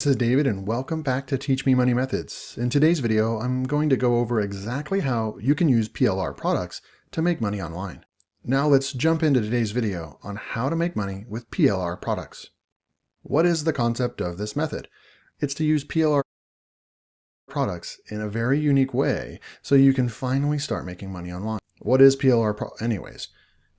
This is David and welcome back to Teach Me Money Methods. In today's video, I'm going to go over exactly how you can use PLR products to make money online. Now let's jump into today's video on how to make money with PLR products. What is the concept of this method? It's to use PLR products in a very unique way so you can finally start making money online. What is PLR anyways?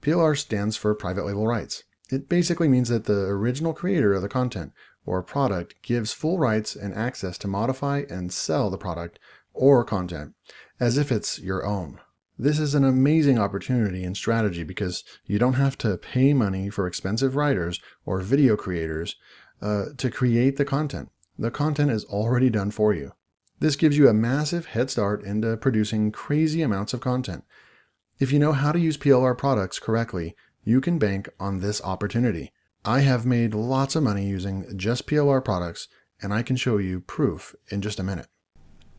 PLR stands for private label rights. It basically means that the original creator of the content or product gives full rights and access to modify and sell the product or content as if it's your own. This is an amazing opportunity and strategy because you don't have to pay money for expensive writers or video creators to create the content. The content is already done for you. This gives you a massive head start into producing crazy amounts of content. If you know how to use PLR products correctly, you can bank on this opportunity. I have made lots of money using just PLR products, and I can show you proof in just a minute.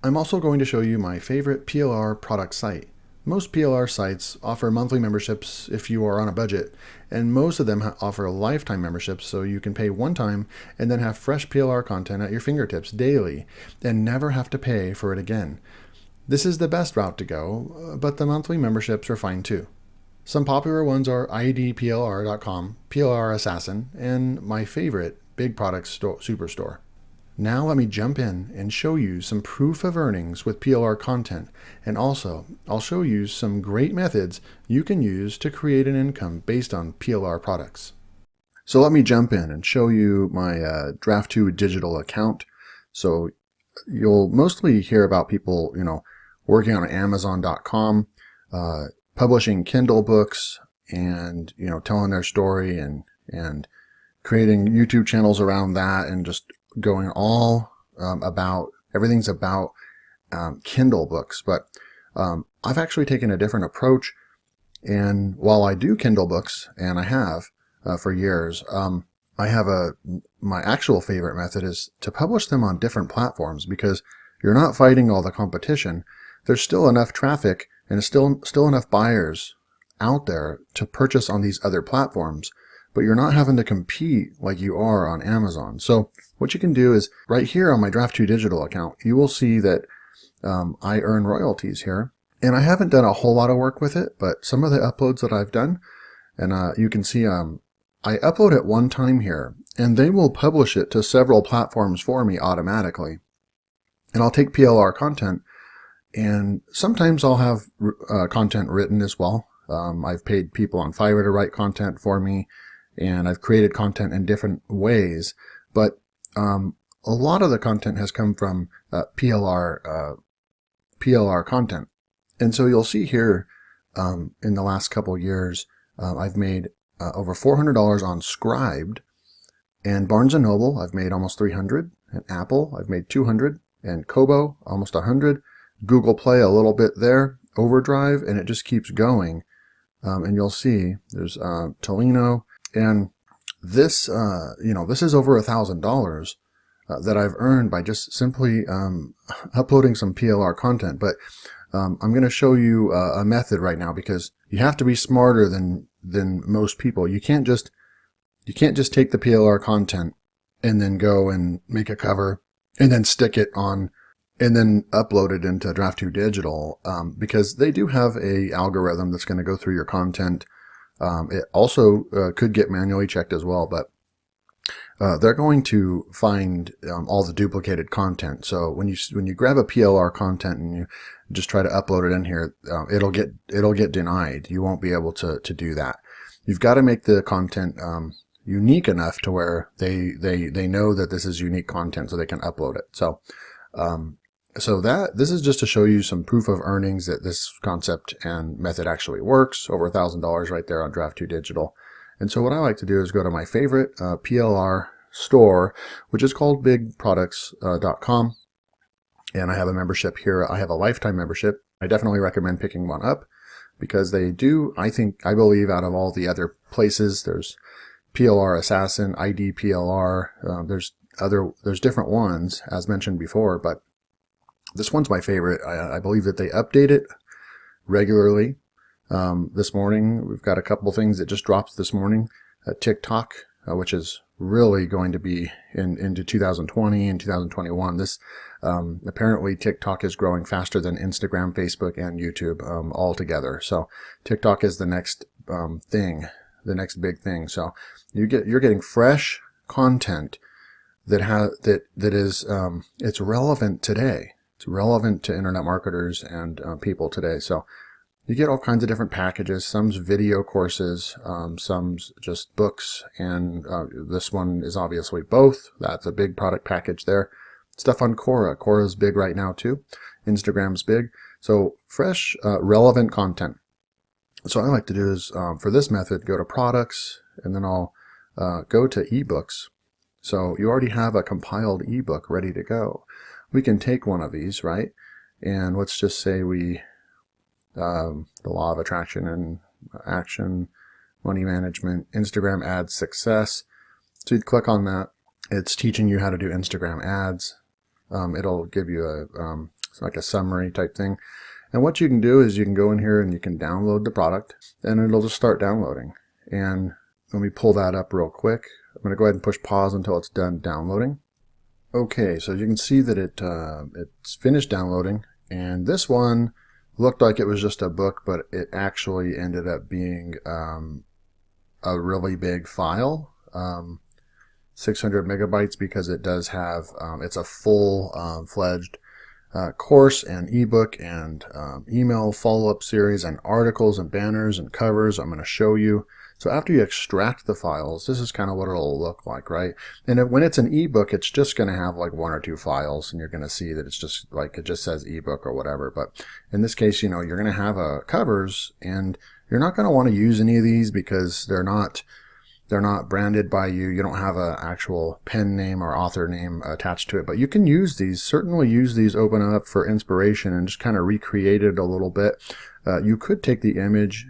I'm also going to show you my favorite PLR product site. Most PLR sites offer monthly memberships if you are on a budget, and most of them offer lifetime memberships so you can pay one time and then have fresh PLR content at your fingertips daily and never have to pay for it again. This is the best route to go, but the monthly memberships are fine too. Some popular ones are idplr.com, PLR Assassin, and my favorite, Big Products Superstore. Now let me jump in and show you some proof of earnings with PLR content, and also I'll show you some great methods you can use to create an income based on PLR products. So let me jump in and show you my Draft2 digital account. So you'll mostly hear about people, working on Amazon.com, publishing Kindle books and, telling their story and creating YouTube channels around that and just going all about, everything's about Kindle books. But I've actually taken a different approach. And while I do Kindle books, and I have for years, I have my actual favorite method is to publish them on different platforms because you're not fighting all the competition. There's still enough traffic and there's still enough buyers out there to purchase on these other platforms, but you're not having to compete like you are on Amazon. So what you can do is right here on my Draft2 digital account, you will see that I earn royalties here. And I haven't done a whole lot of work with it, but some of the uploads that I've done, and you can see I upload it one time here, and they will publish it to several platforms for me automatically. And I'll take PLR content, and sometimes I'll have content written as well. I've paid people on Fiverr to write content for me, and I've created content in different ways. But a lot of the content has come from PLR content. And so you'll see here in the last couple years, I've made over $400 on Scribed, and Barnes & Noble, I've made almost $300, and Apple, I've made $200, and Kobo, almost $100. Google Play a little bit there, Overdrive, and it just keeps going. And you'll see there's Tolino, and this, this is over $1,000 that I've earned by just simply uploading some PLR content. But I'm going to show you a method right now because you have to be smarter than most people. You can't just take the PLR content and then go and make a cover and then stick it on and then upload it into Draft2 Digital because they do have a algorithm that's going to go through your content. It also could get manually checked as well, but they're going to find all the duplicated content. So when you grab a PLR content and you just try to upload it in here, it'll get denied. You won't be able to do that. You've got to make the content unique enough to where they know that this is unique content so they can upload it. So this is just to show you some proof of earnings that this concept and method actually works. Over $1,000 right there on Draft2 Digital. And so what I like to do is go to my favorite PLR store, which is called bigproducts.com. And I have a membership here. I have a lifetime membership. I definitely recommend picking one up because they do, I believe out of all the other places, there's PLR Assassin, idPLR, there's different ones as mentioned before, but this one's my favorite. I believe that they update it regularly. This morning, we've got a couple things that just dropped this morning. TikTok which is really going to be into 2020 and 2021. This apparently TikTok is growing faster than Instagram, Facebook, and YouTube all together. So TikTok is the next thing, the next big thing. So you're getting fresh content that is it's relevant today. It's relevant to internet marketers and people today. So you get all kinds of different packages. Some's video courses, some's just books, and this one is obviously both. That's a big product package there. Stuff on Quora. Quora's big right now too. Instagram's big. So fresh, relevant content. So what I like to do is, for this method, go to products, and then I'll go to ebooks. So you already have a compiled ebook ready to go. We can take one of these, right? And let's just say the law of attraction and action, money management, Instagram ads success. So you click on that. It's teaching you how to do Instagram ads. It'll give you like a summary type thing. And what you can do is you can go in here and you can download the product, and it'll just start downloading. And let me pull that up real quick. I'm going to go ahead and push pause until it's done downloading. Okay, so you can see that it's finished downloading, and this one looked like it was just a book, but it actually ended up being a really big file, 600 megabytes, because it does have, it's a full-fledged course and ebook and email follow-up series and articles and banners and covers I'm going to show you. So after you extract the files, this is kind of what it'll look like, right? And when it's an ebook, it's just going to have like 1 or 2 files, and you're going to see that it's just like, it just says ebook or whatever. But in this case, you know, you're going to have covers, and you're not going to want to use any of these because they're not branded by you. You don't have an actual pen name or author name attached to it, but you can use these, certainly use these, open up for inspiration and just kind of recreate it a little bit. You could take the image,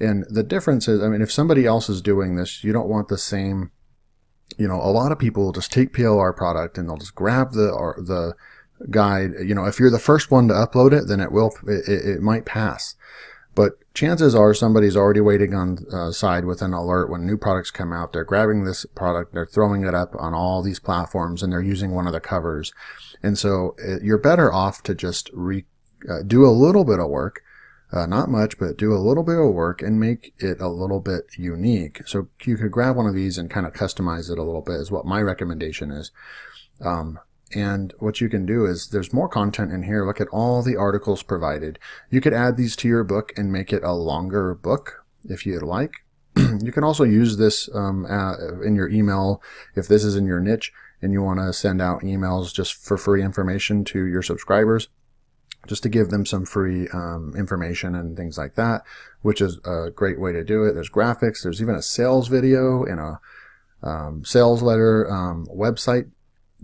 and the difference is, I mean, if somebody else is doing this, you don't want the same, you know, a lot of people will just take PLR product and they'll just grab the guide. You know, if you're the first one to upload it, then it might pass. But chances are somebody's already waiting on side with an alert when new products come out. They're grabbing this product, they're throwing it up on all these platforms, and they're using one of the covers. And so you're better off to just do a little bit of work. Not much, but do a little bit of work and make it a little bit unique. So you could grab one of these and kind of customize it a little bit is what my recommendation is. And what you can do is there's more content in here. Look at all the articles provided. You could add these to your book and make it a longer book if you'd like. You can also use this in your email if this is in your niche and you want to send out emails just for free information to your subscribers, just to give them some free information and things like that, which is a great way to do it. There's graphics. There's even a sales video and a sales letter website.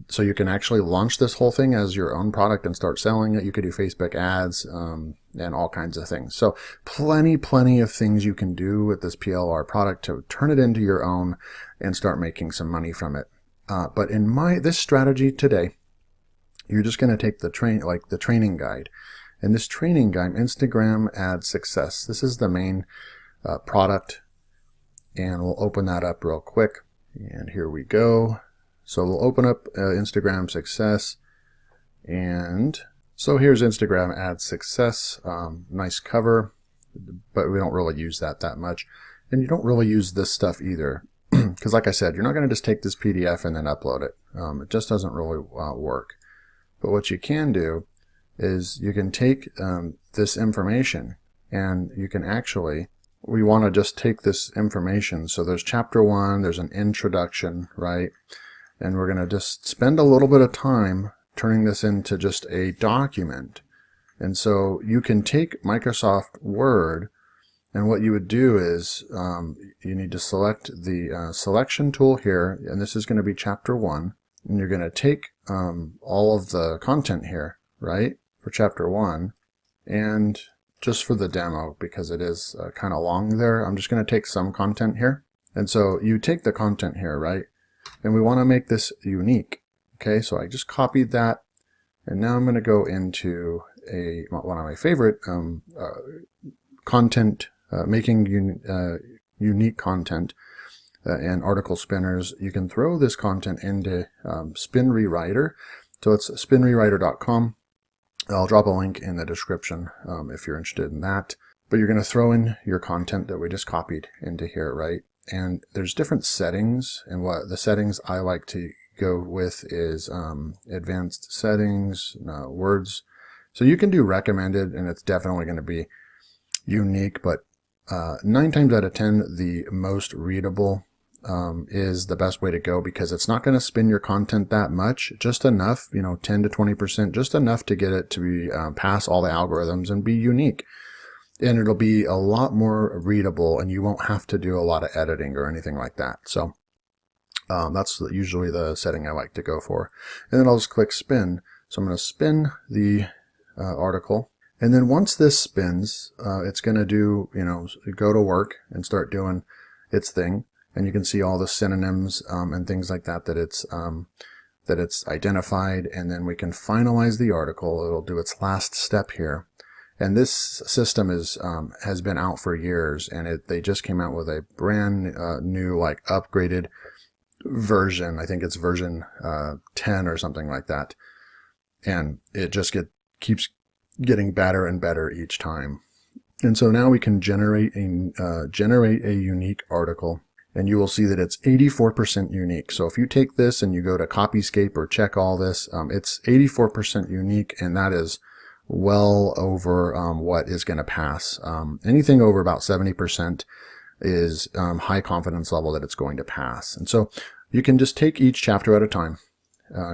So you can actually launch this whole thing as your own product and start selling it. You could do Facebook ads and all kinds of things. So plenty of things you can do with this PLR product to turn it into your own and start making some money from it. But in this strategy today, you're just going to take the training guide. And this training guide, Instagram Ad Success, this is the main product. And we'll open that up real quick. And here we go. So we'll open up Instagram Success. And so here's Instagram Ad Success. Nice cover, but we don't really use that much. And you don't really use this stuff either. Because like I said, you're not going to just take this PDF and then upload it. It just doesn't really work. But what you can do is you can take this information and you can actually, we want to just take this information. So there's chapter 1, there's an introduction, right? And we're going to just spend a little bit of time turning this into just a document. And so you can take Microsoft Word, and what you would do is you need to select the selection tool here, and this is going to be chapter 1. And you're going to take all of the content here, right, for chapter 1, and just for the demo, because it is kind of long there, I'm just going to take some content here. And so you take the content here, right, and we want to make this unique. Okay, so I just copied that, and now I'm going to go into one of my favorite content, making unique content. and article spinners, you can throw this content into Spin Rewriter. So it's spinrewriter.com. I'll drop a link in the description if you're interested in that. But you're going to throw in your content that we just copied into here, right? And there's different settings, and what the settings I like to go with is advanced settings, words. So you can do recommended, and it's definitely going to be unique, but 9 times out of 10, the most readable is the best way to go, because it's not going to spin your content that much, just enough, 10 to 20%, just enough to get it to be pass all the algorithms and be unique. And it'll be a lot more readable, and you won't have to do a lot of editing or anything like that. So that's usually the setting I like to go for. And then I'll just click spin. So I'm going to spin the article. And then once this spins, it's going to do, go to work and start doing its thing. And you can see all the synonyms and things like that it's identified. And then we can finalize the article. It'll do its last step here. And this system has been out for years, and they just came out with a brand new, upgraded version. I think it's version 10 or something like that. And it just keeps getting better and better each time. And so now we can generate a unique article, and you will see that it's 84% unique. So if you take this and you go to Copyscape or check all this, it's 84% unique, and that is well over what is going to pass. Anything over about 70% is high confidence level that it's going to pass. And so you can just take each chapter at a time,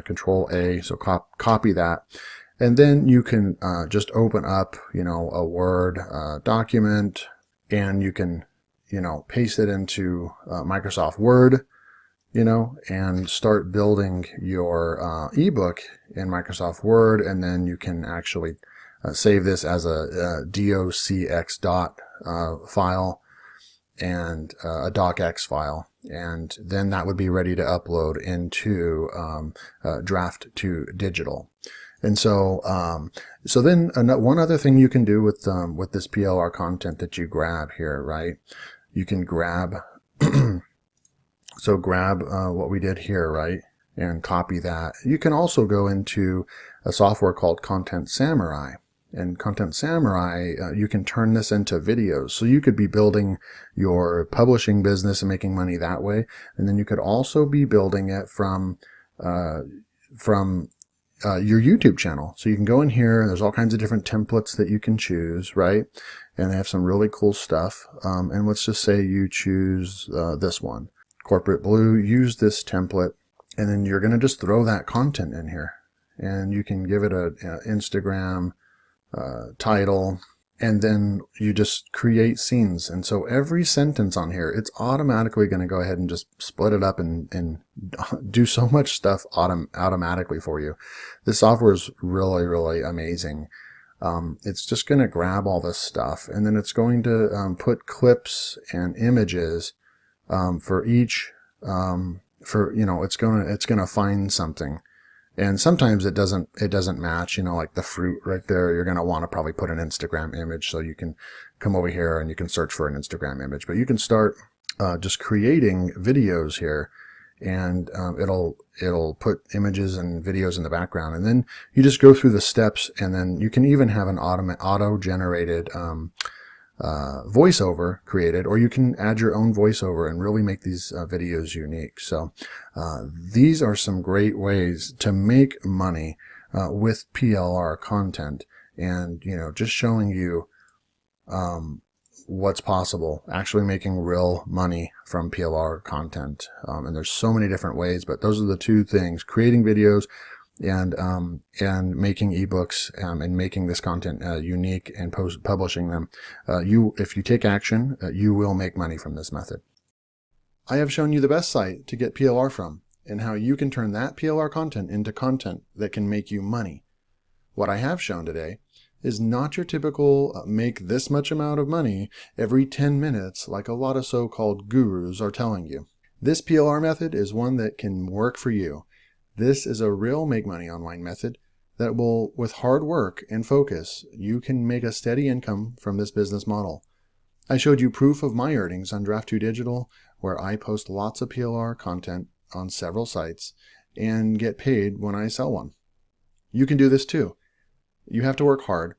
Control A, so copy that. And then you can just open up, a Word document, and you can, paste it into Microsoft Word, and start building your ebook in Microsoft Word. And then you can actually save this as a docx file and a docx file. And then that would be ready to upload into Draft to Digital. And so, then one other thing you can do with this PLR content that you grab here, right? You can grab, grab what we did here, right? And copy that. You can also go into a software called Content Samurai. And Content Samurai, you can turn this into videos. So you could be building your publishing business and making money that way. And then you could also be building it from your YouTube channel. So you can go in here, and there's all kinds of different templates that you can choose, right? And they have some really cool stuff. And let's just say you choose this one, Corporate Blue. Use this template, and then you're going to just throw that content in here. And you can give it a Instagram title, and then you just create scenes. And so every sentence on here, it's automatically going to go ahead and just split it up and do so much stuff automatically for you. This software is really, really amazing. It's just going to grab all this stuff, and then it's going to put clips and images for each. It's going to find something. And sometimes it doesn't match, like the fruit right there. You're going to want to probably put an Instagram image, so you can come over here and you can search for an Instagram image. But you can start just creating videos here, and it'll put images and videos in the background. And then you just go through the steps, and then you can even have an auto-generated voiceover created, or you can add your own voiceover and really make these videos unique. So these are some great ways to make money with PLR content, and just showing you what's possible, actually making real money from PLR content. And there's so many different ways, but those are the two things: creating videos and making ebooks, and making this content unique and publishing them. If you take action, you will make money from this method. I have shown you the best site to get PLR from, and how you can turn that PLR content into content that can make you money. What I have shown today is not your typical make this much amount of money every 10 minutes like a lot of so-called gurus are telling you. This PLR method is one that can work for you. This is a real make money online method that will, with hard work and focus, you can make a steady income from this business model. I showed you proof of my earnings on Draft2Digital, where I post lots of PLR content on several sites and get paid when I sell one. You can do this too. You have to work hard,